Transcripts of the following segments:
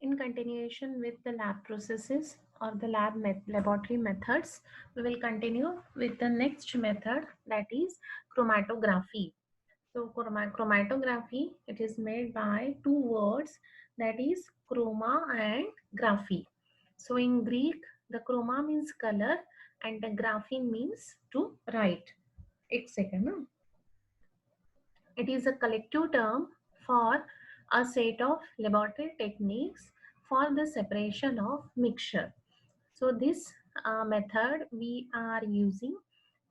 In continuation with the lab processes or the laboratory methods, we will continue with the next method, that is chromatography. So chromatography, it is made by two words, that is chroma and graphy. So in Greek, the chroma means color and the graphy means to write. एक second. No? It is a collective term for a set of laboratory techniques for the separation of mixture. So this method we are using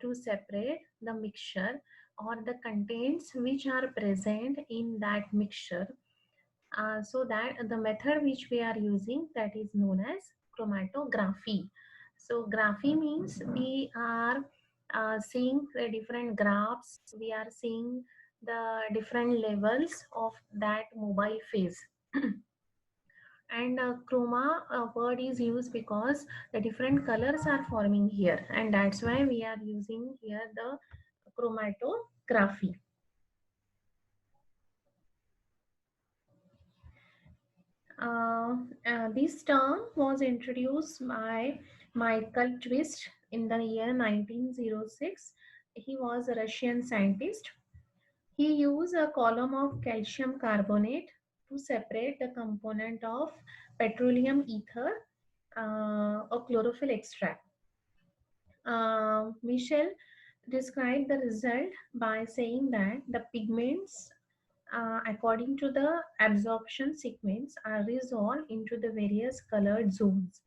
to separate the mixture or the contents which are present in that mixture. So that the method which we are using, that is known as chromatography. So graphy means we are seeing the different graphs, we are seeing the different levels of that mobile phase. And chroma word is used because the different colors are forming here, and that's why we are using here the chromatography. This term was introduced by Michael Twist in the year 1906. He was a Russian scientist. He used a column of calcium carbonate to separate the component of petroleum ether or chlorophyll extract. Michel described the result by saying that the pigments, according to the absorption sequence, are resolved into the various colored zones.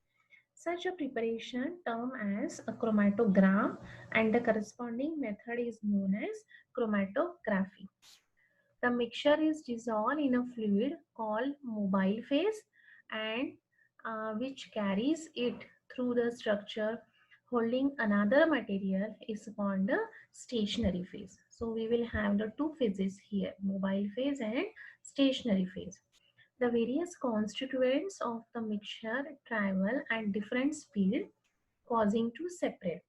Such a preparation termed as a chromatogram, and the corresponding method is known as chromatography. The mixture is dissolved in a fluid called mobile phase, and which carries it through the structure holding another material is called the stationary phase. So we will have the two phases here, mobile phase and stationary phase. The various constituents of the mixture travel at different speed, causing to separate.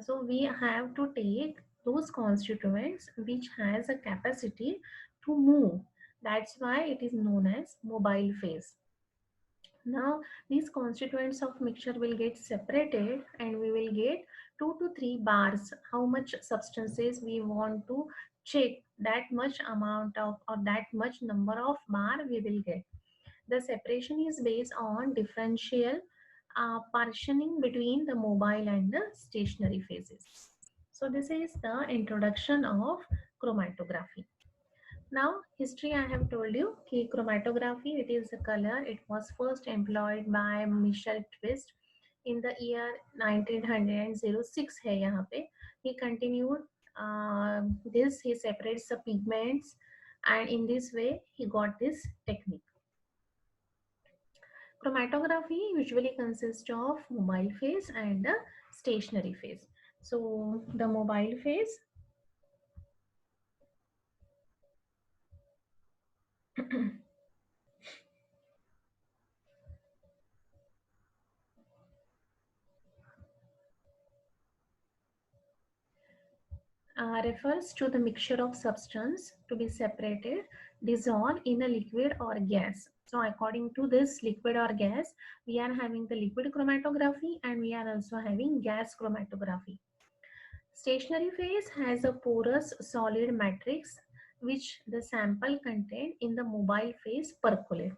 So we have to take those constituents which has a capacity to move. That's why it is known as mobile phase. Now these constituents of mixture will get separated and we will get 2 to 3 bars. How much substances we want to check, that much amount of or that much number of bar we will get. The separation is based on differential partitioning between the mobile and the stationary phases. So this is the introduction of chromatography. Now history, I have told you कि chromatography, it is a color. It was first employed by Michel Twist in the year 1906 है यहाँ पे. He continued this. He separates the pigments, and in this way he got this technique. Chromatography usually consists of mobile phase and the stationary phase. So the mobile phase refers to the mixture of substance to be separated, dissolved in a liquid or gas. So according to this liquid or gas, we are having the liquid chromatography and we are also having gas chromatography. Stationary phase has a porous solid matrix which the sample contained in the mobile phase percolate.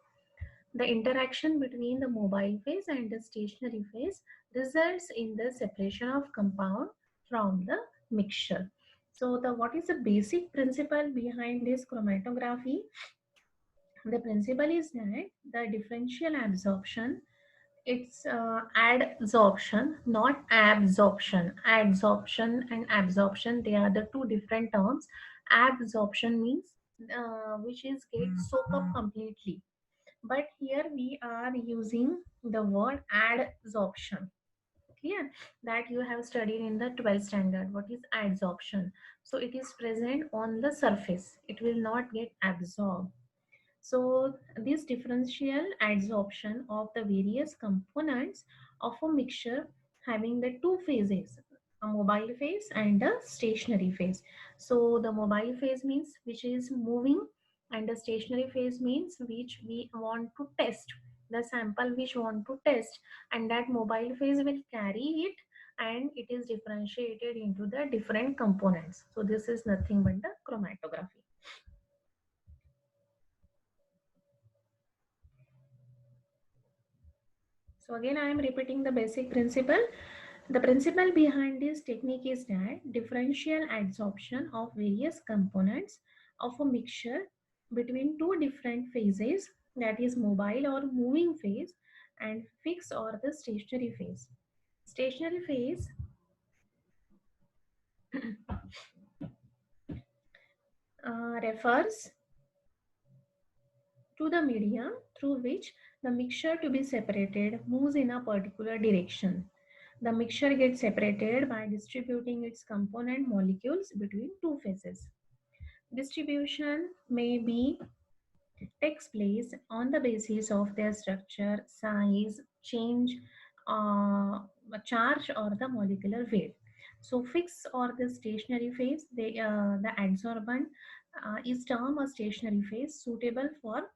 The interaction between the mobile phase and the stationary phase results in the separation of compound from the mixture. So the what is the basic principle behind this chromatography? The principle is that the differential absorption, it's adsorption, not absorption. Adsorption and absorption, they are the two different terms. Absorption means which is get soak up completely, but here we are using the word adsorption. Clear? That you have studied in the 12th standard. What is adsorption? So it is present on the surface, it will not get absorbed. So this differential adsorption of the various components of a mixture having the two phases, a mobile phase and a stationary phase. So the mobile phase means which is moving And the stationary phase means which we want to test, the sample which want to test, and that mobile phase will carry it, and it is differentiated into the different components. So this is nothing but the chromatography. So again I am repeating the basic principle. The principle behind this technique is that differential adsorption of various components of a mixture between two different phases, that is mobile or moving phase and fixed or the stationary phase. Stationary phase refers to the medium through which the mixture to be separated moves in a particular direction. The mixture gets separated by distributing its component molecules between two phases. Distribution may be takes place on the basis of their structure, size, change, charge, or the molecular weight. So, fixed or the stationary phase, the adsorbent is termed a stationary phase suitable for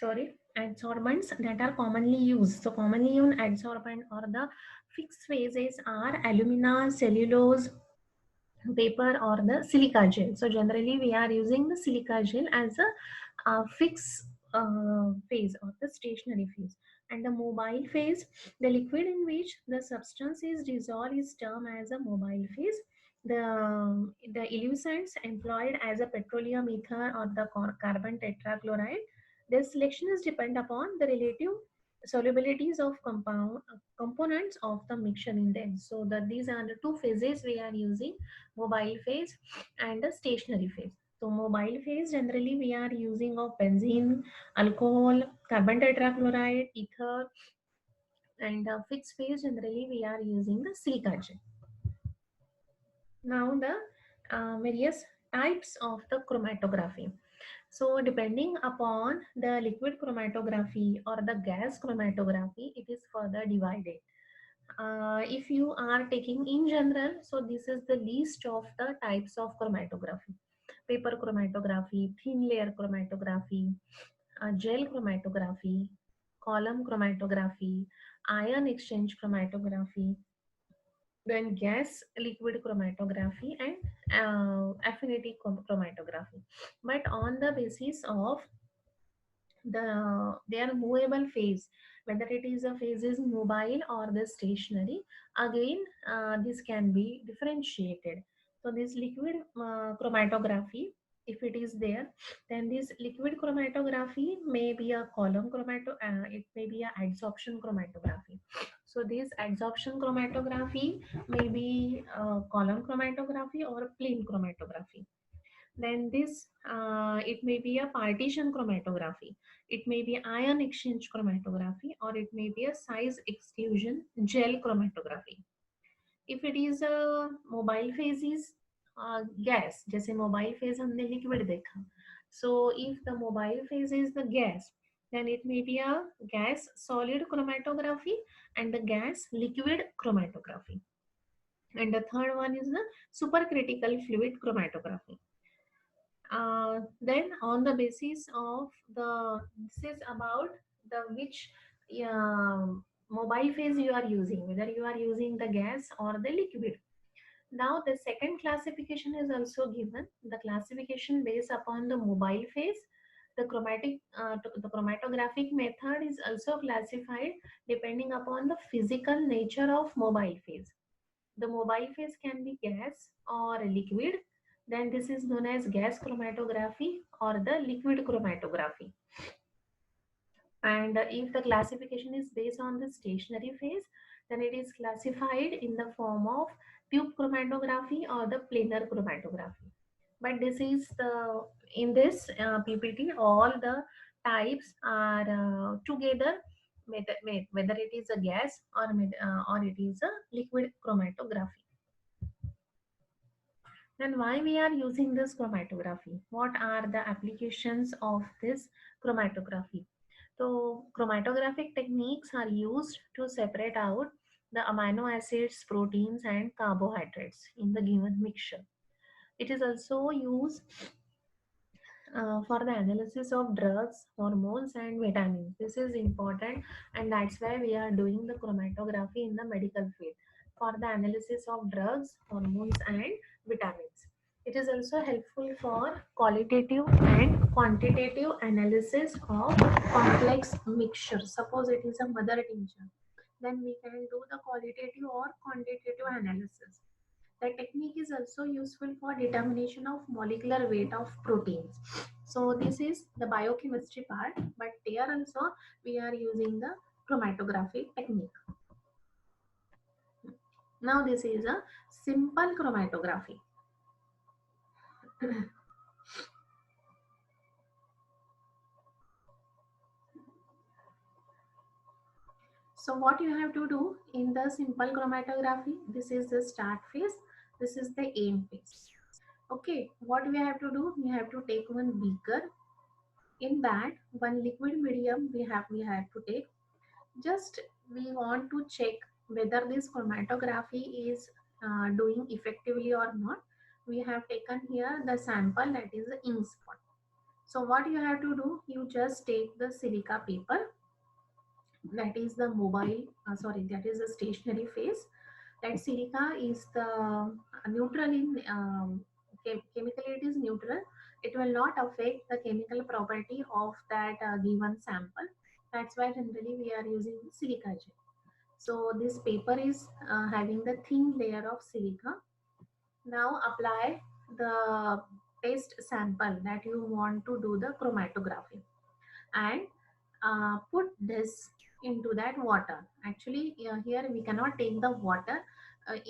sorry adsorbents that are commonly used. So, commonly used adsorbent or the fixed phases are alumina, cellulose, paper, or the silica gel. So generally we are using the silica gel as a fixed phase or the stationary phase. And the mobile phase, the liquid in which the substance is dissolved is termed as a mobile phase. The eluents employed as a petroleum ether or the carbon tetrachloride, their selection is depend upon the relative solubilities of components of the mixture in them. So that these are the two phases we are using, mobile phase and the stationary phase. So mobile phase generally we are using of benzene, alcohol, carbon tetrachloride, ether, and fixed phase generally we are using the silica gel. Now the various types of the chromatography. So depending upon the liquid chromatography or the gas chromatography, it is further divided. If you are taking in general, so this is the list of the types of chromatography: paper chromatography, thin layer chromatography, gel chromatography, column chromatography, ion exchange chromatography, then gas liquid chromatography, and affinity chromatography. But on the basis of their movable phase, whether it is a phase is mobile or the stationary, again this can be differentiated. So this liquid chromatography, if it is there, then this liquid chromatography may be a column it may be a adsorption chromatography. So this adsorption chromatography may be column chromatography or plane chromatography. Then this it may be a partition chromatography, it may be ion exchange chromatography, or it may be a size exclusion gel chromatography. If it is a mobile phase is gas, जैसे mobile phase हमने liquid देखा. So if the mobile phase is the gas, then it may be a gas solid chromatography and the gas liquid chromatography. And the third one is the supercritical fluid chromatography. Then on the basis of the, this is about the which mobile phase you are using, whether you are using the gas or the liquid. Now the second classification is also given, the classification based upon the mobile phase. The chromatographic method is also classified depending upon the physical nature of mobile phase. The mobile phase can be gas or liquid, then this is known as gas chromatography or the liquid chromatography. And if the classification is based on the stationary phase, then it is classified in the form of tube chromatography or the planar chromatography. But this is the, in this PPT, all the types are together, whether it is a gas or it is a liquid chromatography. Then why we are using this chromatography? What are the applications of this chromatography? So chromatographic techniques are used to separate out the amino acids, proteins, and carbohydrates in the given mixture. It is also used for the analysis of drugs, hormones, and vitamins. This is important, and that's why we are doing the chromatography in the medical field for the analysis of drugs, hormones, and vitamins. It is also helpful for qualitative and quantitative analysis of complex mixtures. Suppose it is a mother tincture, then we can do the qualitative or quantitative analysis. The technique is also useful for determination of molecular weight of proteins. So this is the biochemistry part, but there also we are using the chromatography technique. Now this is a simple chromatography. So what you have to do in the simple chromatography, this is the start phase, this is the aim phase. Okay, what we have to do, we have to take one beaker. In that, one liquid medium we have to take. Just we want to check whether this chromatography is doing effectively or not. We have taken here the sample, that is the ink spot. So what you have to do, you just take the silica paper, that is the that is the stationary phase. That silica is the neutral in chemically it is neutral. It will not affect the chemical property of that given sample. That's why generally we are using silica gel. So this paper is having the thin layer of silica. Now apply the test sample that you want to do the chromatography, and put this into that water. Actually, here we cannot take the water.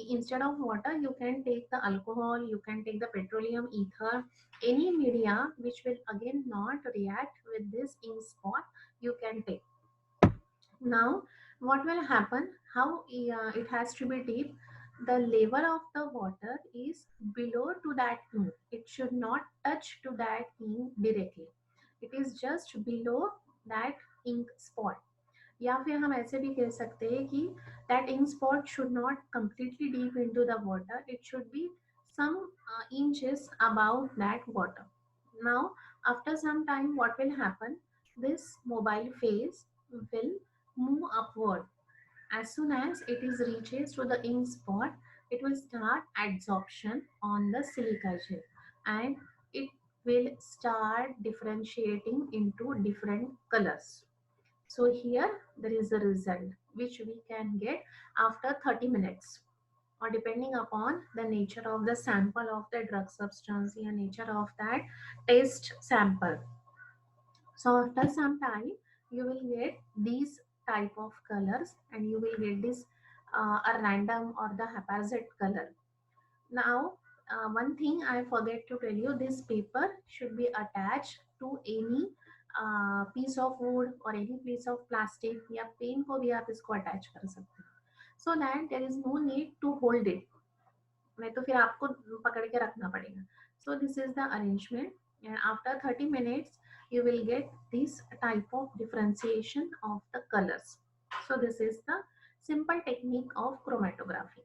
Instead of water, you can take the alcohol, you can take the petroleum ether, any media which will again not react with this ink spot, you can take. Now, what will happen? How it has to be deep? The level of the water is below to that ink. It should not touch to that ink directly. It is just below that ink spot. या फिर हम ऐसे भी कह सकते हैं कि that ink spot should not completely deep into the water. It should be some inches above that water. Now, after some time, what will happen? This mobile phase will move upward. As soon as it is reaches to the ink spot, it will start adsorption on the silica gel, and it will start differentiating into different colors. So here there is a result which we can get after 30 minutes, or depending upon the nature of the sample of the drug substance and nature of that test sample. So after some time, you will get these type of colors, and you will get this a random or the haphazard color. Now, one thing I forget to tell you, this paper should be attached to any piece of wood or any piece of plastic, या pen को भी आप इसको attach कर सकते हैं, so that there is no need to hold it. नहीं तो फिर आपको पकड़ के रखना पड़ेगा. So this is the arrangement, and after 30 minutes you will get this type of differentiation of the colors. So this is the simple technique of chromatography.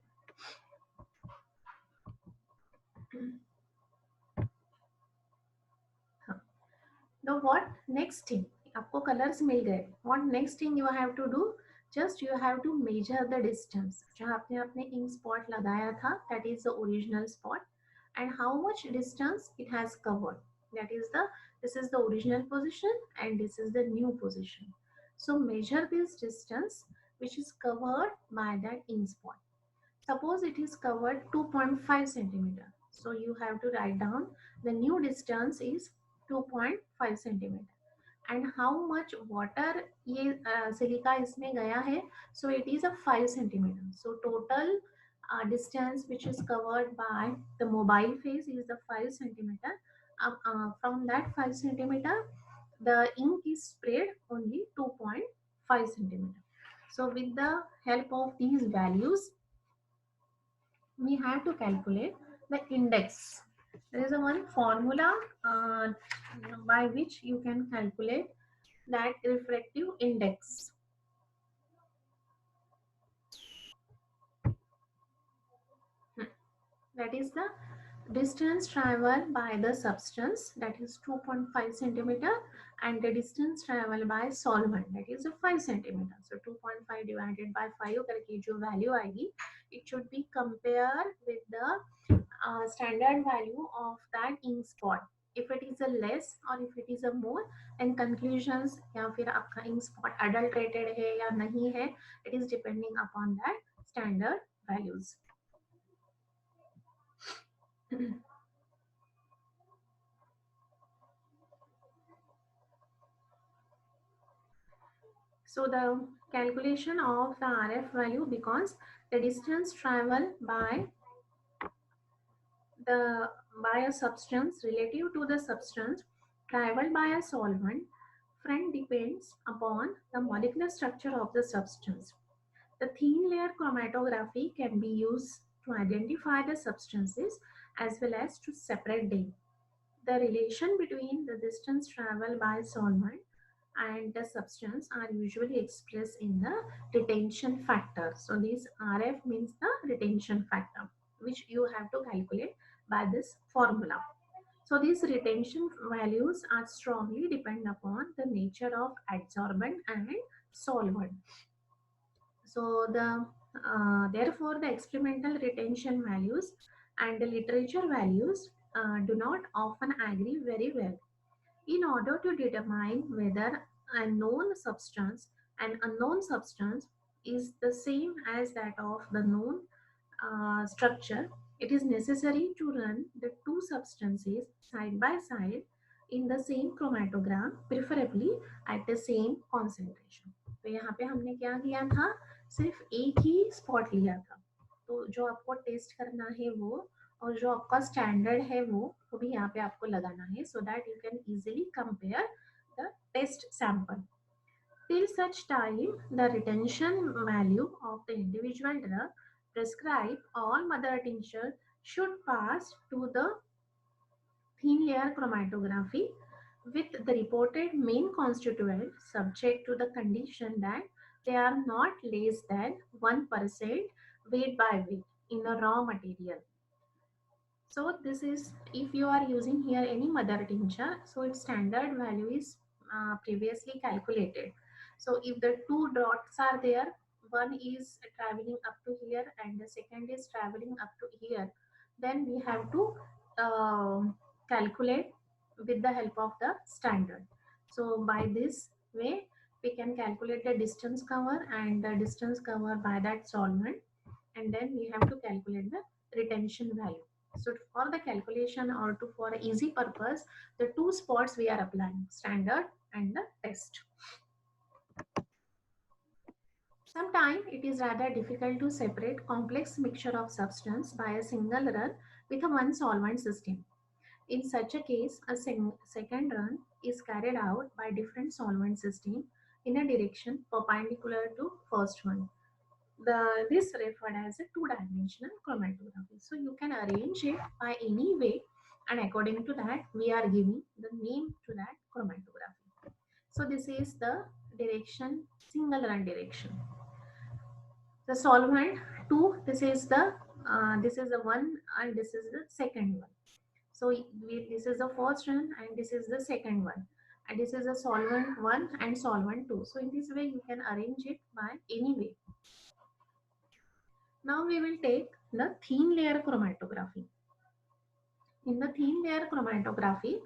Now what next thing? आपको colors मिल गए. What next thing you have to do? Just you have to measure the distance. जहाँ आपने अपने ink spot लगाया था, that is the original spot, and how much distance it has covered. That is this is the original position, and this is the new position. So measure this distance which is covered by that ink spot. Suppose it is covered 2.5 centimeter. So you have to write down the new distance is 2.5 centimeter. And how much water ये silica इसमें गया है, so it is a 5 centimeter. So total distance which is covered by the mobile phase is the 5 centimeter. From that 5 centimeter, the ink is spread only 2.5 centimeter. So with the help of these values, we have to calculate the index. There is a one formula by which you can calculate that refractive index. That is the distance traveled by the substance, that is 2.5 centimeter, and the distance traveled by solvent, that is 5 centimeter. So 2.5 divided by 5 करके जो value आएगी, it should be compared with the standard value of that ink spot. If it is a less or if it is a more, and conclusions या फिर आपका ink spot adulterated है या नहीं है, it is depending upon that standard values. So the calculation of the RF value, because the distance traveled by a substance relative to the substance traveled by a solvent, friend, depends upon the molecular structure of the substance. The thin layer chromatography can be used to identify the substances as well as to separate them. The relation between the distance traveled by solvent and the substance are usually expressed in the retention factor. So this RF means the retention factor, which you have to calculate by this formula. So these retention values are strongly depend upon the nature of adsorbent and solvent. So therefore the experimental retention values and the literature values do not often agree very well. In order to determine whether a known substance and unknown substance is the same as that of the known structure, it is necessary to run the two substances side by side in the same chromatogram, preferably at the same concentration. तो यहाँ पे हमने क्या किया था, सिर्फ एक ही spot लिया था. तो जो आपको टेस्ट करना है वो, और जो आपका स्टैंडर्ड है वो भी यहाँ पे आपको लगाना है, so that you can easily compare the test sample. Till such time, the retention value of the individual drug prescribed or mother tincture should pass to the thin layer chromatography with the reported main constituent subject to the condition that they are not less than 1% weight by weight in the raw material. So this is, if you are using here any mother tincture, so its standard value is previously calculated. So if the two dots are there, one is traveling up to here and the second is traveling up to here, then we have to calculate with the help of the standard. So by this way, we can calculate the distance cover and the distance cover by that solvent, and then we have to calculate the retention value. So for the calculation or to for easy purpose, the two spots we are applying, standard and the test. Sometimes it is rather difficult to separate complex mixture of substance by a single run with a one solvent system. In such a case, a second run is carried out by different solvent system in a direction perpendicular to first one. This referred as a two-dimensional chromatography. So you can arrange it by any way, and according to that we are giving the name to that chromatography. So this is the direction, single run direction. The solvent 2, this is the one and this is the second one. So this is the first run and this is the second one, and this is the solvent 1 and solvent 2. So in this way you can arrange it by any way. Now we will take the thin layer chromatography. In the thin layer chromatography,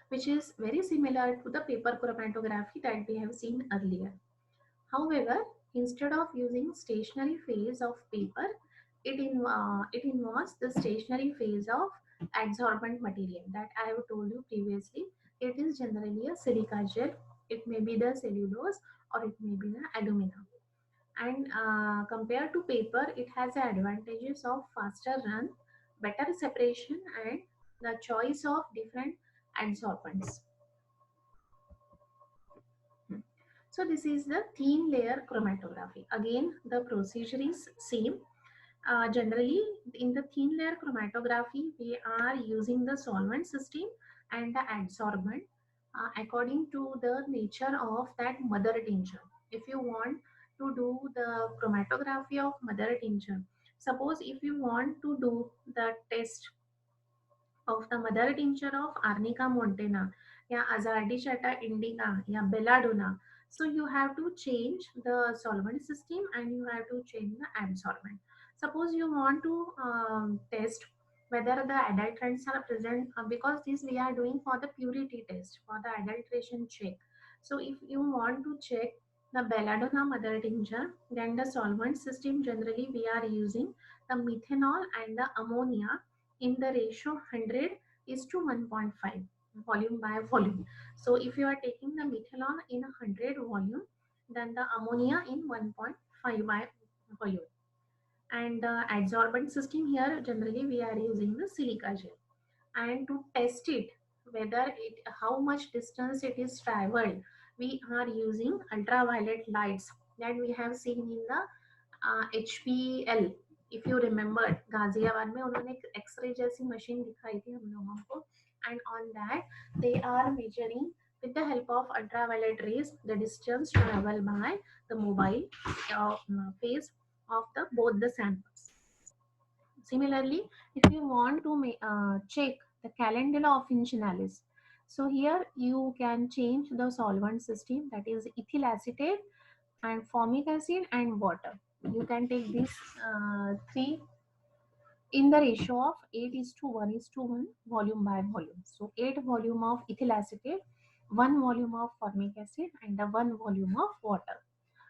which is very similar to the paper chromatography that we have seen earlier. However, instead of using stationary phase of paper, it involves the stationary phase of adsorbent material that I have told you previously. It is generally a silica gel. It may be the cellulose or it may be the alumina. And compared to paper, it has the advantages of faster run, better separation, and the choice of different adsorbents. So this is the thin layer chromatography. Again, the procedure is same. Generally, in the thin layer chromatography, we are using the solvent system and the adsorbent according to the nature of that mother tincture. If you want to do the chromatography of mother tincture, suppose if you want to do the test of the mother tincture of Arnica montana, या Azardichata indica, या Belladonna. So you have to change the solvent system and you have to change the adsorbent. Suppose you want to test whether the adulterants are present, because this we are doing for the purity test, for the adulteration check. So if you want to check the Belladonna mother tincture, then the solvent system generally we are using the methanol and the ammonia in the ratio 100 is to 1.5 volume by volume. So if you are taking the methanol in 100 volume, then the ammonia in 1.5 by volume. And the adsorbent system here generally we are using the silica gel. And to test it whether it how much distance it is traveled, we are using ultraviolet lights that we have seen in the HPL. If you remember Ghaziabad में उन्होंने एक x ray जैसी machine दिखाई थी हम लोगों को, and on that they are measuring with the help of ultraviolet rays the distance traveled by the mobile phase of the both the samples. Similarly, if you want to check the calendula of Inchinalis, so here you can change the solvent system, that is ethyl acetate and formic acid and water. You can take these three in the ratio of 8 is to 1 is to 1 volume by volume. So 8 volume of ethyl acetate, 1 volume of formic acid and 1 volume of water.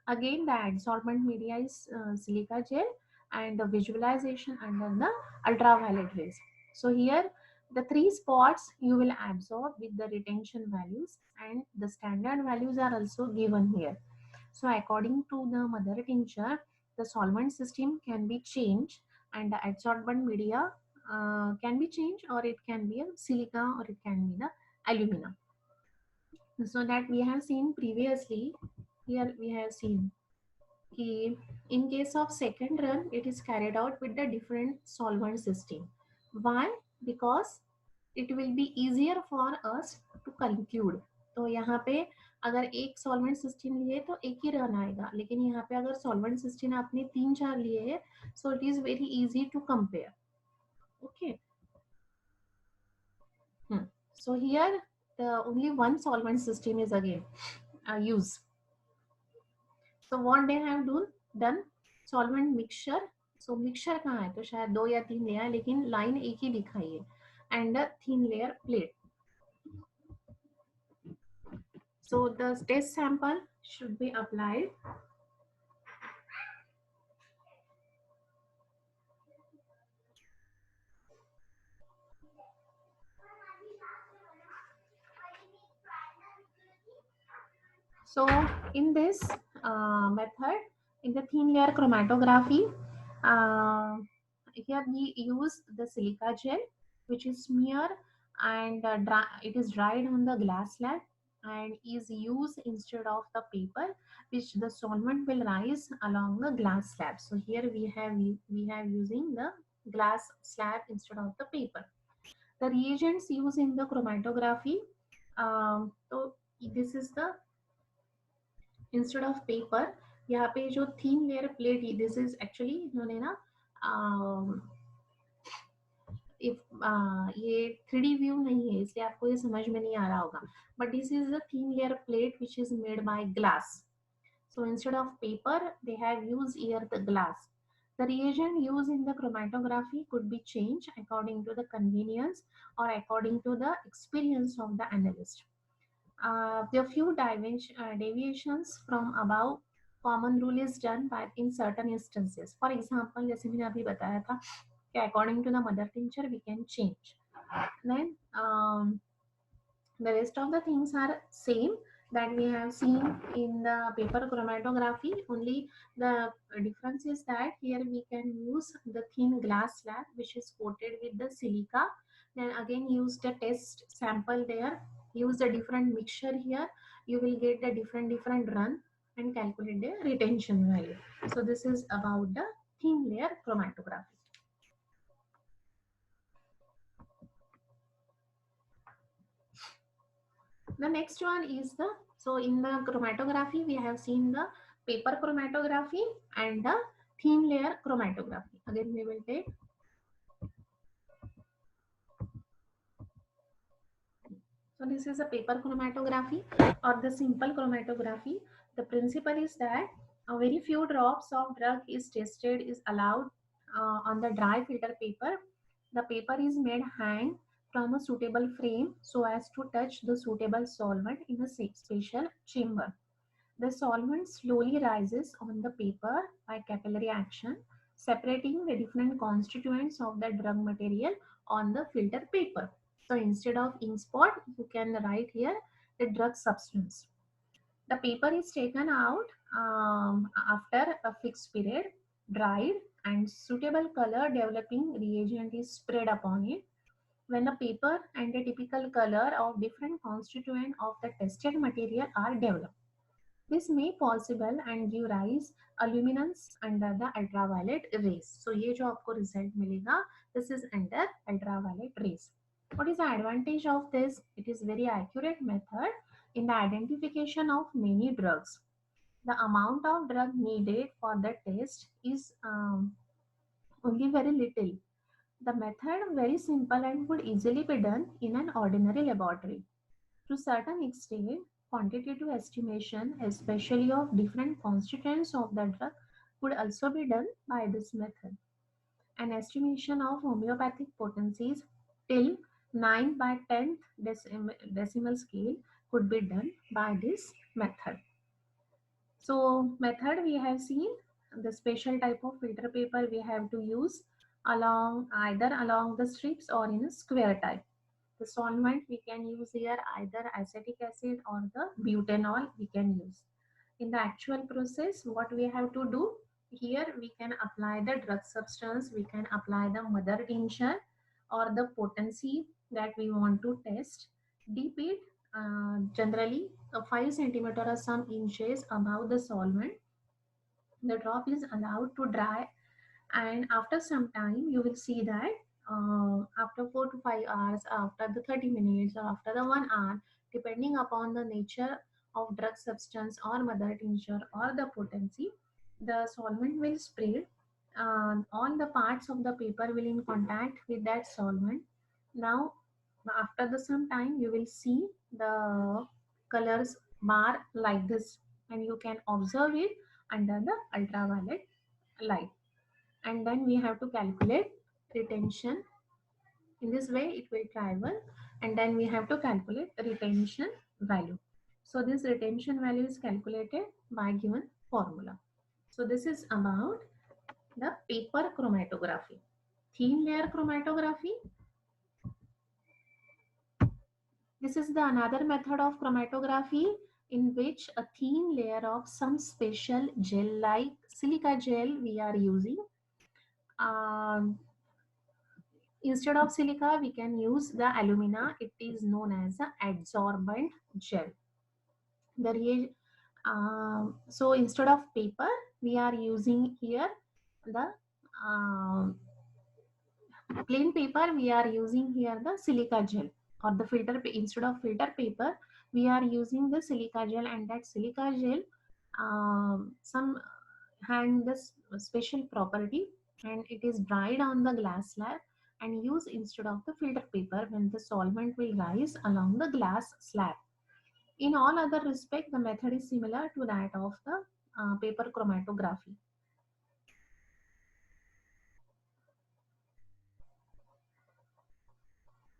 Again, the adsorbent media is silica gel and the visualization under the ultraviolet rays. So here the three spots you will absorb with the retention values, and the standard values are also given here. So according to the mother tincture, the solvent system can be changed and the adsorbent media can be changed, or it can be a silica or it can be the alumina. So that we have seen previously, here we have seen in case of second run it is carried out with the different solvent system. Why? Because it will be easier for us to conclude. तो यहाँ पे अगर एक solvent system लिए तो एक ही run आएगा, लेकिन यहाँ पे अगर सॉल्वेंट सिस्टम आपने 3-4 लिए है, so it is very easy to compare. Okay. So here the only one solvent system is again used. So what they have done solvent mixture. So mixture कहाँ है, तो शायद 2 या 3 लेयर, लेकिन लाइन एक ही दिखाई है, and a thin layer plate. So the test sample should be applied. So in this method, in the thin layer chromatography, here we use the silica gel, which is smeared and it is dried on the glass slab and is used instead of the paper, which the solvent will rise along the glass slab. So here we have using the glass slab instead of the paper. The reagents used in the chromatography, so this is the instead of paper, यहाँ पे जो thin layer plate he, this is actually इन्होंने ना ये 3D view नहीं है इसलिए आपको ये समझ में नहीं आ रहा होगा, but this is the thin layer plate which is made by glass. So instead of paper they have used here the glass. The reagent used in the chromatography could be changed according to the convenience or according to the experience of the analyst. There are few deviations from above common rule is done by in certain instances. For example, जैसे मैंने अभी बताया था कि according to the mother tincture we can change. Then the rest of the things are same that we have seen in the paper chromatography. Only the difference is that here we can use the thin glass slab which is coated with the silica. Then again use the test sample there, use the different mixture here, you will get the different run and calculate the retention value. So this is about the thin layer chromatography. The next one is the, so in the chromatography we have seen the paper chromatography and the thin layer chromatography. Again we will take So this is a paper chromatography or the simple chromatography. The principle is that a very few drops of drug is tested is allowed on the dry filter paper. The paper is made hang from a suitable frame so as to touch the suitable solvent in a special chamber. The solvent slowly rises on the paper by capillary action, separating the different constituents of the drug material on the filter paper. So instead of ink spot, you can write here the drug substance. The paper is taken out after a fixed period, dried, and suitable color developing reagent is sprayed upon it. When the paper and the typical color of different constituent of the tested material are developed, this may possible and give rise luminance under the ultraviolet rays. So ये जो आपको result मिलेगा, this is under ultraviolet rays. What is the advantage of this? It is very accurate method in the identification of many drugs. The amount of drug needed for the test is only very little. The method very simple and could easily be done in an ordinary laboratory. To certain extent, quantitative estimation, especially of different constituents of the drug, could also be done by this method. An estimation of homeopathic potencies till 9 by 10th decimal scale could be done by this method. So method we have seen, the special type of filter paper we have to use either along the strips or in a square type. The solvent we can use here either acetic acid or the butanol we can use. In the actual process, what we have to do here, we can apply the drug substance, we can apply the mother tincture or the potency that we want to test. Dip it generally 5 centimeter or some inches above the solvent. The drop is allowed to dry, and after some time you will see that after 4 to 5 hours, after the 30 minutes, or after the 1 hour, depending upon the nature of drug substance or mother tincture or the potency, the solvent will spread. All the parts of the paper will in contact with that solvent. Now after the some time you will see the colors bar like this, and you can observe it under the ultraviolet light. And then we have to calculate retention. In this way it will travel, and then we have to calculate retention value. So this retention value is calculated by given formula. So this is about the paper chromatography. Thin layer chromatography, this is the another method of chromatography in which a thin layer of some special gel like silica gel we are using. Instead of silica, we can use the alumina. It is known as the adsorbent gel. So instead of paper, we are using here the plain paper. We are using here the silica gel, or the filter. Instead of filter paper, we are using the silica gel, and that silica gel some hand this special property, and it is dried on the glass slab and used instead of the filter paper when the solvent will rise along the glass slab. In all other respect, the method is similar to that of the paper chromatography.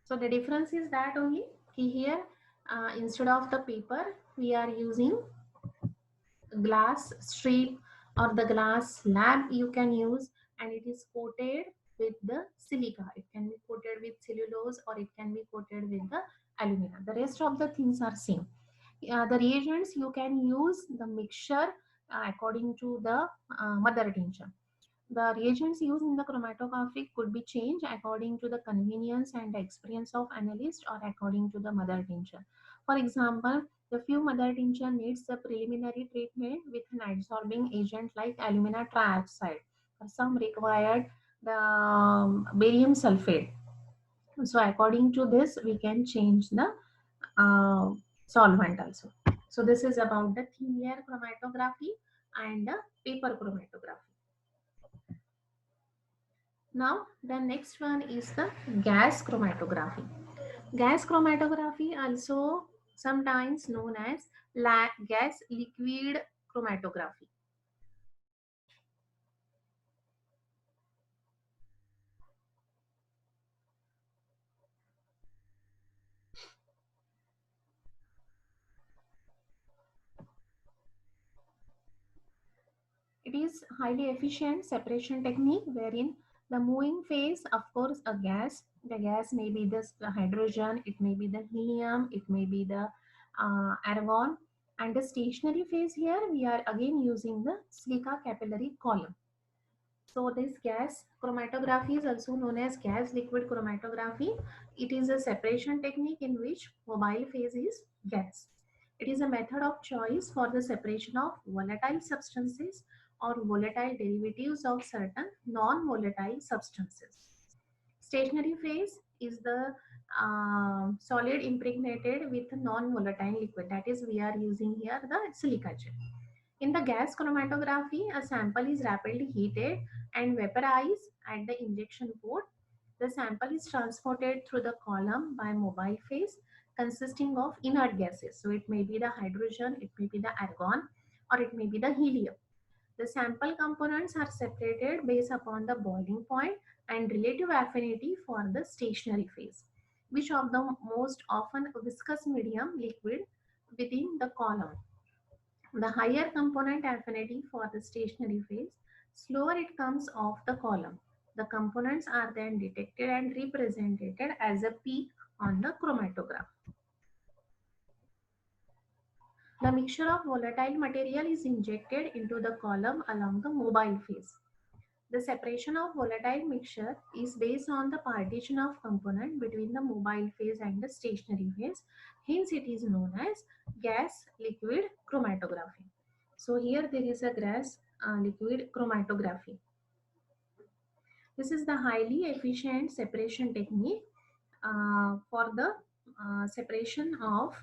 So the difference is that only here instead of the paper we are using glass strip or the glass slab you can use, and it is coated with the silica. It can be coated with cellulose or it can be coated with the alumina. The rest of the things are same. The reagents you can use the mixture according to the mother tincture. The reagents used in the chromatography could be changed according to the convenience and experience of analyst or according to the mother tincture. For example, the few mother tincture needs the preliminary treatment with an adsorbing agent like alumina trioxide, or some required the barium sulfate. So according to this, we can change the solvent also. So this is about the thin layer chromatography and the paper chromatography. Now the next one is the gas chromatography. Gas chromatography, also sometimes known as gas liquid chromatography. It is highly efficient separation technique wherein the moving phase, of course, a gas. The gas may be the hydrogen, it may be the helium, it may be the argon. And the stationary phase here, we are again using the silica capillary column. So this gas chromatography is also known as gas liquid chromatography. It is a separation technique in which mobile phase is gas. It is a method of choice for the separation of volatile substances or volatile derivatives of certain non-volatile substances. Stationary phase is the solid impregnated with non-volatile liquid. That is, we are using here the silica gel. In the gas chromatography, a sample is rapidly heated and vaporized at the injection port. The sample is transported through the column by mobile phase consisting of inert gases. So it may be the hydrogen, it may be the argon, or it may be the helium. The sample components are separated based upon the boiling point and relative affinity for the stationary phase, which of the most often viscous medium liquid within the column. The higher component affinity for the stationary phase, slower it comes off the column. The components are then detected and represented as a peak on the chromatograph. The mixture of volatile material is injected into the column along the mobile phase. The separation of volatile mixture is based on the partition of component between the mobile phase and the stationary phase. Hence, it is known as gas liquid chromatography. So here there is a gas liquid chromatography. This is the highly efficient separation technique for the separation of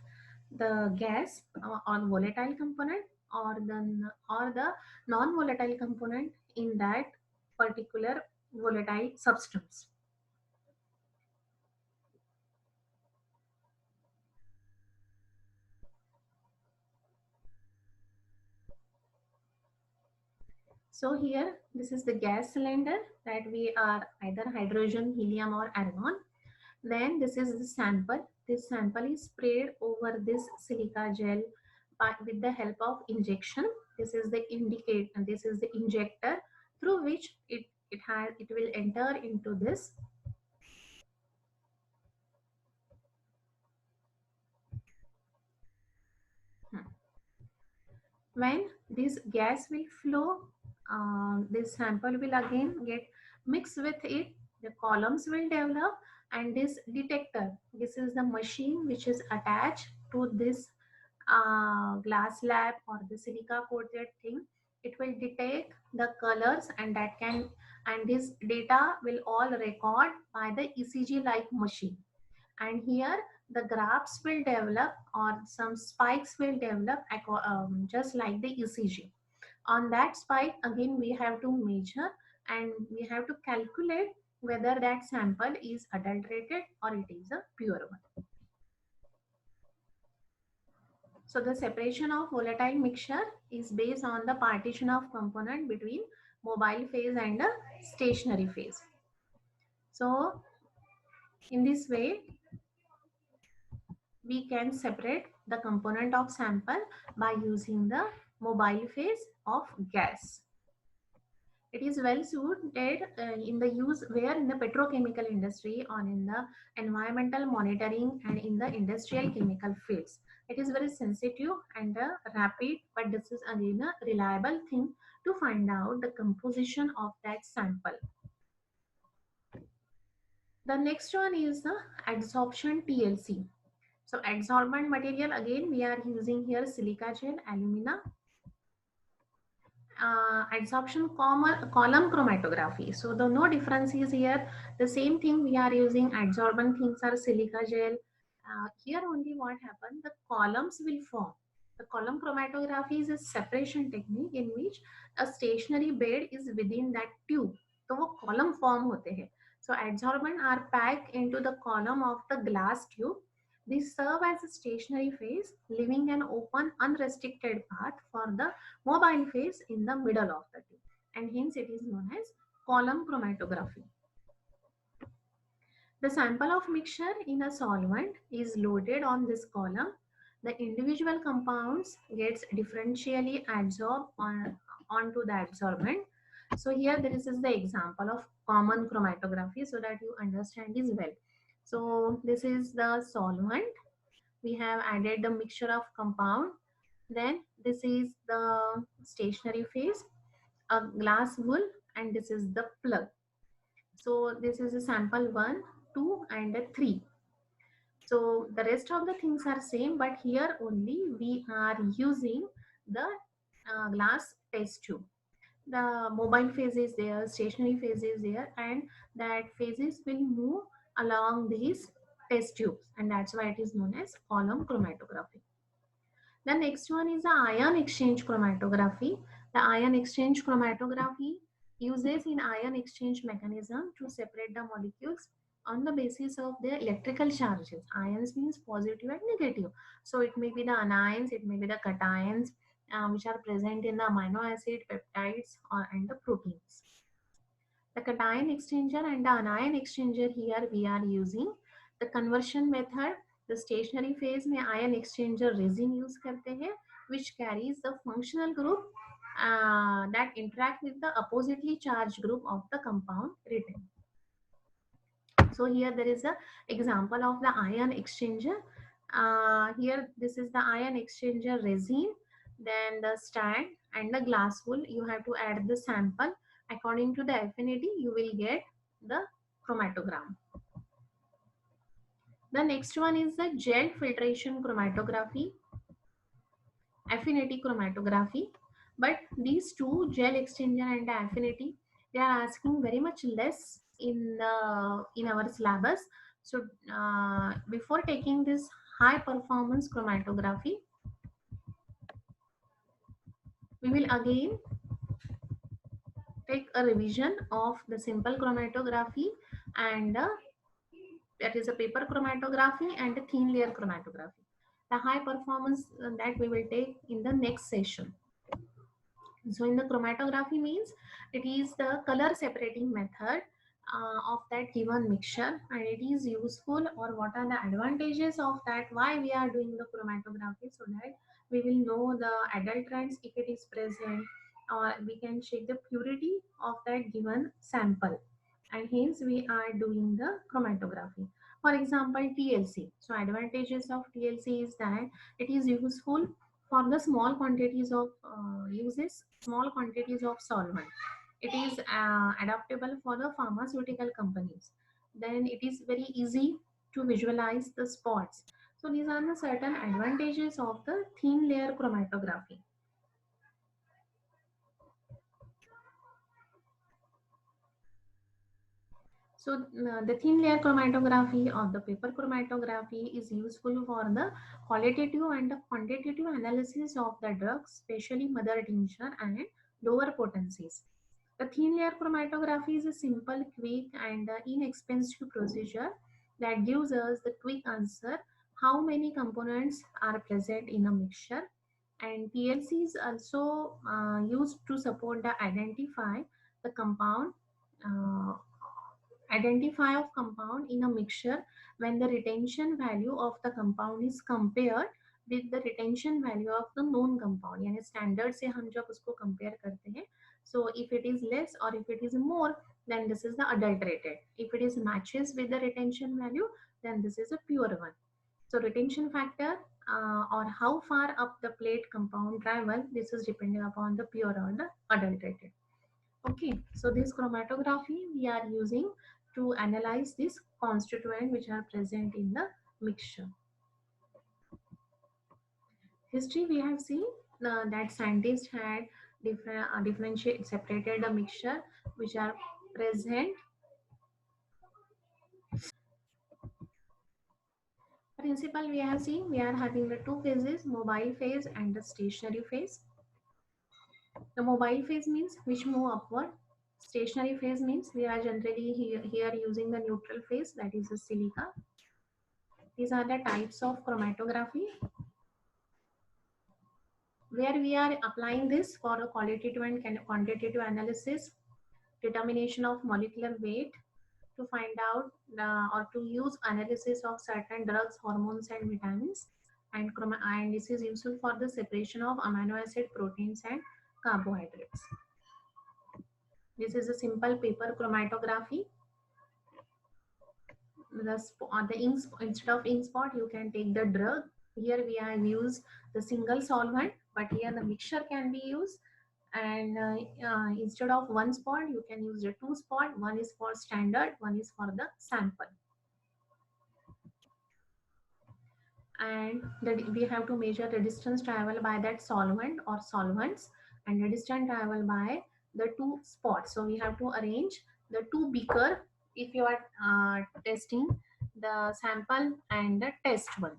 the gas on volatile component or the non-volatile component in that particular volatile substance. So here this is the gas cylinder that we are either hydrogen, helium or argon. Then this is the sample. This sample is sprayed over this silica gel with the help of injection. This is the indicate and this is the injector through which it will enter into this. When this gas will flow, this sample will again get mixed with it. The columns will develop, and this detector, this is the machine which is attached to this glass slab or the silica coated thing. It will detect the colors, and this data will all record by the ECG like machine. And here the graphs will develop or some spikes will develop just like the ECG. On that spike again we have to measure and we have to calculate whether that sample is adulterated or it is a pure one. So the separation of volatile mixture is based on the partition of component between mobile phase and the stationary phase. So in this way, we can separate the component of sample by using the mobile phase of gas. It is well suited in the use where in the petrochemical industry or in the environmental monitoring and in the industrial chemical fields. It is very sensitive and rapid, but this is again a reliable thing to find out the composition of that sample. The next one is the adsorption TLC. So adsorbent material, again we are using here silica gel, alumina, adsorption column chromatography. So the no difference is here. The same thing we are using adsorbent things are silica gel. Here only what happened, the columns will form. The column chromatography is a separation technique in which a stationary bed is within that tube. तो वो column form होते हैं. So adsorbent are packed into the column of the glass tube. These serve as a stationary phase, leaving an open, unrestricted path for the mobile phase in the middle of the tube, and hence it is known as column chromatography. The sample of mixture in a solvent is loaded on this column. The individual compounds gets differentially adsorbed onto the adsorbent. So here this is the example of common chromatography so that you understand this well. So this is the solvent. We have added the mixture of compound. Then this is the stationary phase, a glass wool, and this is the plug. So this is a sample 1, 2 and a 3. So the rest of the things are same, but here only we are using the glass test tube. The mobile phase is there, stationary phase is there, and that phases will move along these test tubes, and that's why it is known as column chromatography. The next one is the ion exchange chromatography. The ion exchange chromatography uses in ion exchange mechanism to separate the molecules on the basis of their electrical charges. Ions means positive and negative. So it may be the anions, it may be the cations, which are present in the amino acid, peptides, and the proteins. The cation exchanger and the anion exchanger, here we are using the conversion method. The stationary phase में ion exchanger resin use करते हैं, which carries the functional group that interact with the oppositely charged group of the compound written. So here there is a example of the ion exchanger. Here this is the ion exchanger resin, then the stand and the glass wool. You have to add the sample. According to the affinity, you will get the chromatogram. The next one is the gel filtration chromatography, affinity chromatography. But these two, gel exchanger and affinity, they are asking very much less in our syllabus. So before taking this high performance chromatography, we will again take a revision of the simple chromatography and that is a paper chromatography and a thin layer chromatography. The high performance that we will take in the next session. So in the chromatography means it is the color separating method of that given mixture, and it is useful, or what are the advantages of that, why we are doing the chromatography, so that we will know the adulterants if it is present, or we can check the purity of that given sample, and hence we are doing the chromatography. For example, TLC. So advantages of TLC is that it is useful for the small quantities of small quantities of solvent. It is adaptable for the pharmaceutical companies. Then it is very easy to visualize the spots. So these are the certain advantages of the thin layer chromatography. So the thin layer chromatography or the paper chromatography is useful for the qualitative and the quantitative analysis of the drugs, especially mother tincture and lower potencies. The thin layer chromatography is a simple, quick, and inexpensive procedure that gives us the quick answer how many components are present in a mixture. And TLC is also used to support the the compound uh, identify of compound in a mixture when the retention value of the compound is compared with the retention value of the known compound. यानी standard से हम जब उसको compare करते हैं, so if it is less or if it is more, then this is the adulterated. If it is matches with the retention value, then this is a pure one. So retention factor or how far up the plate compound travel, this is depending upon the pure or the adulterated. Okay, so this chromatography we are using to analyze this constituent which are present in the mixture. History, we have seen that scientists had differentiate separated the mixture which are present. Principle, we have seen we are having the two phases, mobile phase and the stationary phase. The mobile phase means which move upward. Stationary phase means we are generally here using the neutral phase, that is the silica. These are the types of chromatography where we are applying this for a qualitative and quantitative analysis, determination of molecular weight, to find out or to use analysis of certain drugs, hormones and vitamins, and this is useful for the separation of amino acid, proteins and carbohydrates. This is a simple paper chromatography. The ink, instead of ink spot you can take the drug. Here we have used the single solvent, but here the mixture can be used, and instead of one spot you can use the two spot. One is for standard, one is for the sample. And we have to measure the distance travel by that solvent or solvents, and the distance travel by the two spots. So we have to arrange the two beaker if you are testing the sample and the test one.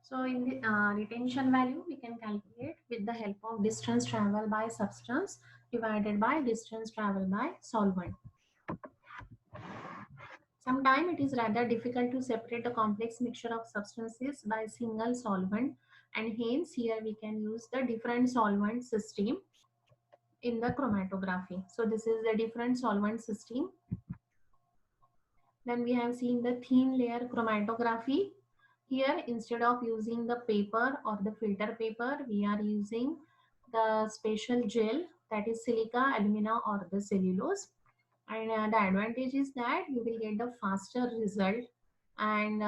So in the retention value we can calculate with the help of distance travel by substance divided by distance travel by solvent. Sometimes it is rather difficult to separate the complex mixture of substances by single solvent, and hence here we can use the different solvent system in the chromatography. So this is the different solvent system. Then we have seen the thin layer chromatography. Here instead of using the paper or the filter paper, we are using the special gel, that is silica, alumina or the cellulose. And the advantage is that you will get the faster result, and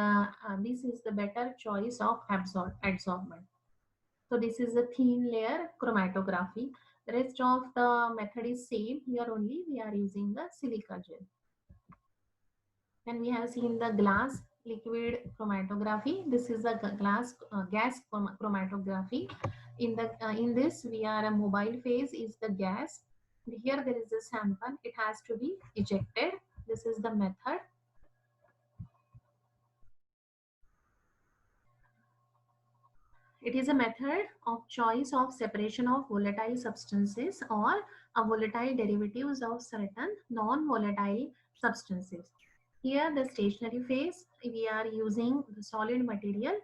this is the better choice of adsorbent. So this is the thin layer chromatography. The rest of the method is same. Here only we are using the silica gel. Then we have seen the glass liquid chromatography. This is the gas chromatography. In this we are a mobile phase is the gas. Here there is a sample. It has to be ejected. This is the method. It is a method of choice of separation of volatile substances or a volatile derivatives of certain non-volatile substances. Here the stationary phase we are using the solid material,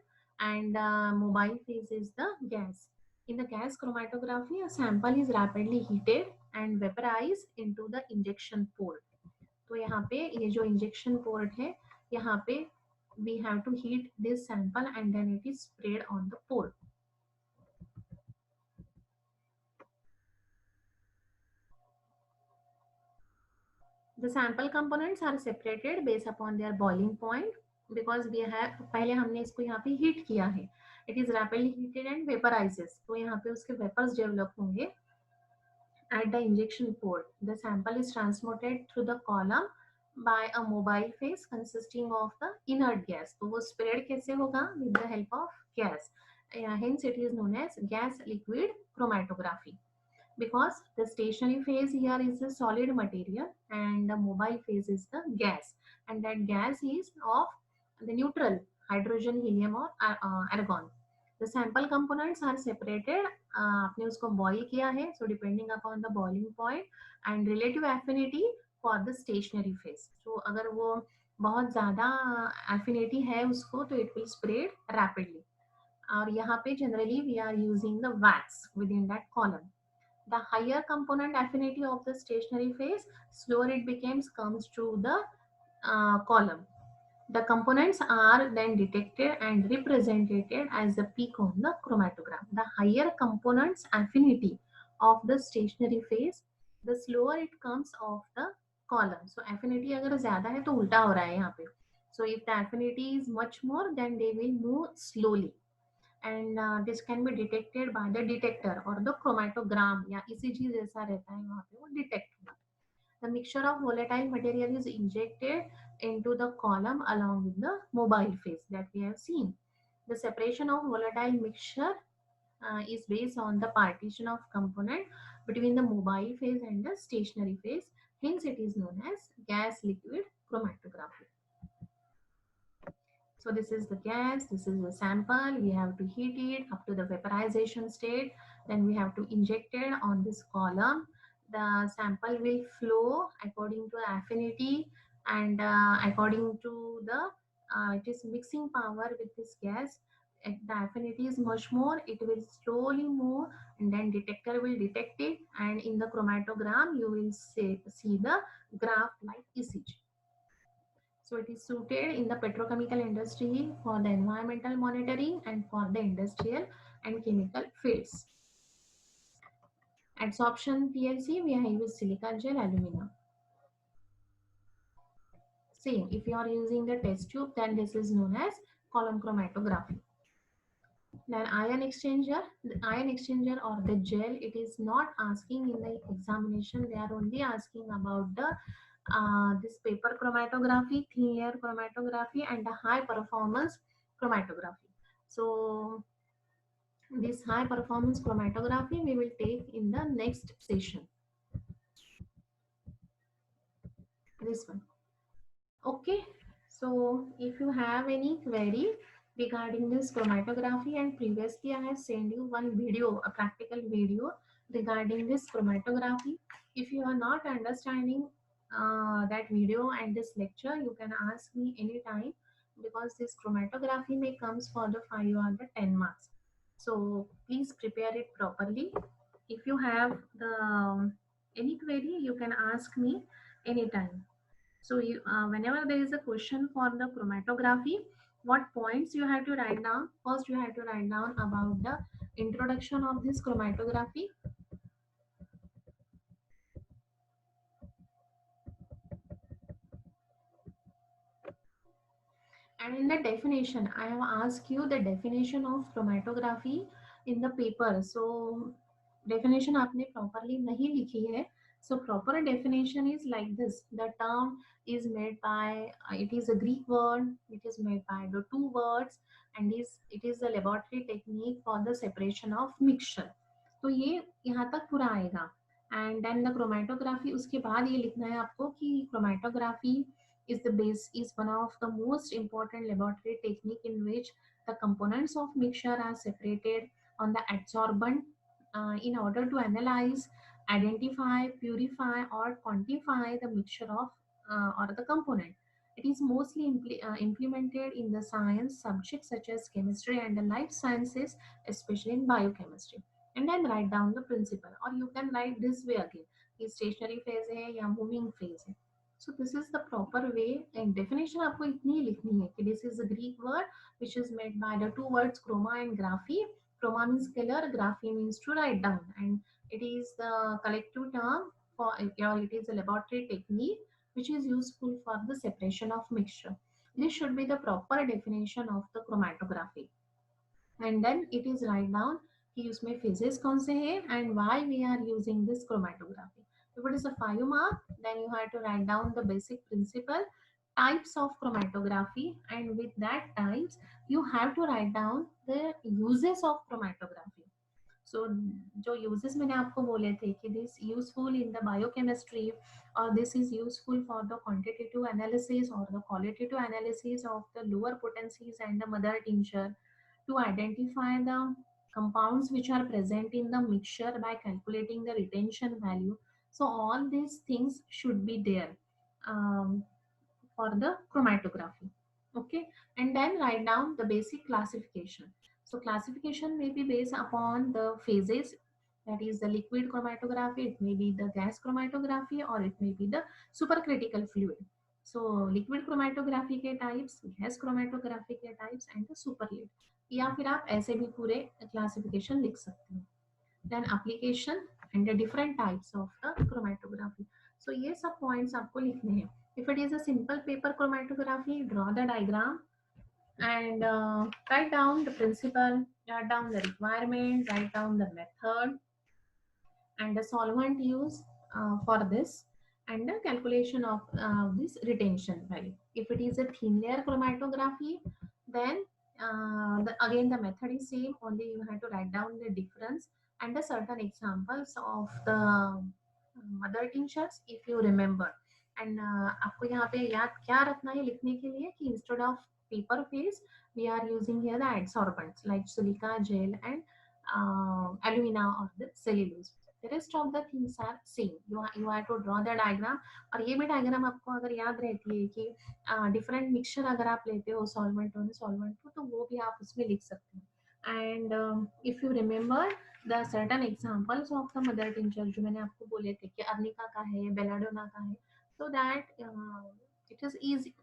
and mobile phase is the gas. In the gas chromatography, a sample is rapidly heated and vaporized into the injection port. तो यहाँ पे ये जो injection port है, यहाँ पे we have to heat this sample and then it is sprayed on the port. The sample components are separated based upon their boiling point, because we have पहले हमने इसको यहाँ पे हीट किया है. It is rapidly heated and vaporizes. तो यहाँ पे उसके vapors develop होंगे. At the injection port, the sample is transmitted through the column by a mobile phase consisting of the inert gas. तो वो spread कैसे होगा? With the help of gas. Hence it is known as gas liquid chromatography. Because the stationary phase here is the solid material and the mobile phase is the gas, and that gas is of the neutral hydrogen, helium or argon. The sample components are separated. आपने उसको boil किया है, so depending upon the boiling point and relative affinity for the stationary phase. So अगर वो बहुत ज़्यादा affinity है उसको, तो it will spread rapidly. और यहाँ पे generally we are using the wax within that column. The higher component affinity of the stationary phase, slower it comes to the column. The components are then detected and represented as a peak on the chromatogram. The higher components affinity of the stationary phase, the slower it comes of the column. So affinity अगर ज़्यादा है तो उल्टा हो रहा है यहाँ पे. So if the affinity is much more, then they will move slowly. And this can be detected by the detector or the chromatogram, या ECG जैसा रहता है वहाँ पे वो detect होगा. The mixture of volatile material is injected into the column along with the mobile phase that we have seen. The separation of volatile mixture is based on the partition of component between the mobile phase and the stationary phase. Hence it is known as gas liquid chromatography. So this is the gas, this is the sample. We have to heat it up to the vaporization state, Then we have to inject it on this column. The sample will flow according to affinity and according to the it is mixing power with this gas. If the affinity is much more, it will slowly move, and then detector will detect it, and in the chromatogram you will see the graph like ECG. So it is suited in the petrochemical industry for the environmental monitoring and for the industrial and chemical fields. Adsorption PLC, we have used silica gel alumina. Same, if you are using the test tube, then this is known as column chromatography. Then the ion exchanger or the gel, it is not asking in the examination. They are only asking about the this paper chromatography, thin layer chromatography, and the high performance chromatography. So this high performance chromatography we will take in the next session. This one. Okay. So if you have any query regarding this chromatography, and previously I have sent you one video, a practical video regarding this chromatography. If you are not understanding that video and this lecture, you can ask me anytime, because this chromatography may comes for the 5 or the 10 marks. So please prepare it properly. If you have the any query, you can ask me anytime. So whenever there is a question for the chromatography, what points you have to write down? First, you have to write down about the introduction of this chromatography. And in the definition, I have asked you the definition of chromatography in the paper. So definition आपने properly नहीं लिखी है. So proper definition is like this. The term is made by, it is a Greek word. It is made by the two words, and it is a laboratory technique for the separation of mixture. तो ये यहाँ तक पूरा आएगा. And then the chromatography, उसके बाद ये लिखना है आपको कि chromatography is one of the most important laboratory technique in which the components of mixture are separated on the adsorbent in order to analyze, identify, purify, or quantify the mixture of or the component. It is mostly implemented in the science subjects such as chemistry and the life sciences, especially in biochemistry. And then write down the principle, or you can write this way again. कि stationary phase है या moving phase है. So this is the proper way, and definition आपको इतनी ही लिखनी है कि this is a Greek word which is made by the two words chroma and graphy. Chroma means color, graphy means to write down, and it is the collective term for, or it is a laboratory technique which is useful for the separation of mixture. This should be the proper definition of the chromatography. And then it is write down कि उसमें phases कौन से हैं and why we are using this chromatography. If it is a 5 mark, then you have to write down the basic principle, types of chromatography, and with that types you have to write down the uses of chromatography. So जो uses मैंने आपको बोले थे कि this useful in the biochemistry, or this is useful for the quantitative analysis or the qualitative analysis of the lower potencies and the mother tincture, to identify the compounds which are present in the mixture by calculating the retention value. So all these things should be there for the chromatography. Okay, and then write down the basic classification. So classification may be based upon the phases, that is the liquid chromatography, it may be the gas chromatography, or it may be the supercritical fluid. So liquid chromatography के types, gas chromatography के types, and the superlit. या फिर आप ऐसे भी पूरे classification लिख सकते हो. Then application and the different types of the chromatography. So ये सब points आपको लिखने हैं. If it is a simple paper chromatography, draw the diagram and write down the principle, write down the requirement, write down the method and the solvent used for this, and the calculation of this retention value. If it is a thin layer chromatography, then again the method is same, only you have to write down the difference and the certain examples of the mother tinctures if you remember. And आपको यहाँ पे याद क्या रखना है लिखने के लिए कि instead of paper phase we are using here the adsorbents like silica gel and alumina or the cellulose. The rest of the things are same. You have to draw the diagram. और ये भी diagram आपको अगर याद रहती है कि different mixture अगर आप लेते हो solvent और solvent को, तो वो भी आप उसमें लिख सकते हो. And if you remember the certain examples of the mother tincture जो मैंने आपको बोले थे कि अर्निका का है, बेलाडोना का है, so that it is easy.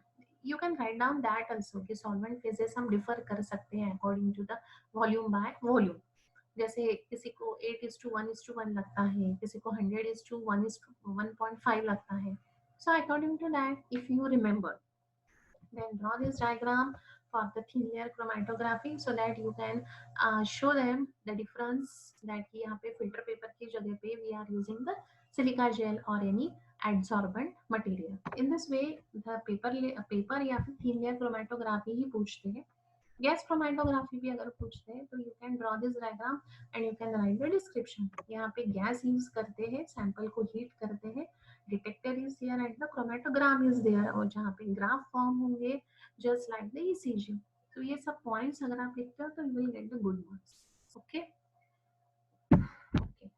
You can write down that also कि solvent phases हम differ कर सकते हैं according to the volume by volume. जैसे किसी को 8:1:1 लगता है, किसी को 100:1:1.5 लगता है. So according to that, if you remember, then draw this diagram for the thin layer chromatography so that you can show them the difference that कि यहाँ पे filter paper की जगह पे we are using the silica gel or any adsorbent material. In this way, the paper या फिर thin layer chromatography ही पूछते हैं. गैस क्रोमेटोग्राफी भी अगर पूछते हैं तो you can draw this diagram and you can write the description. यहाँ पे गैस यूज करते हैं, सैंपल को हीट करते हैं, detector is there and the chromatogram is there, और जहाँ पे ग्राफ फॉर्म होंगे जस्ट लाइक द ईसीजी. तो ये सब पॉइंट्स अगर आप लिखते हो तो you will get the good marks. Okay okay.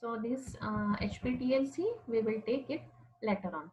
So this HPTLC we will take it later on.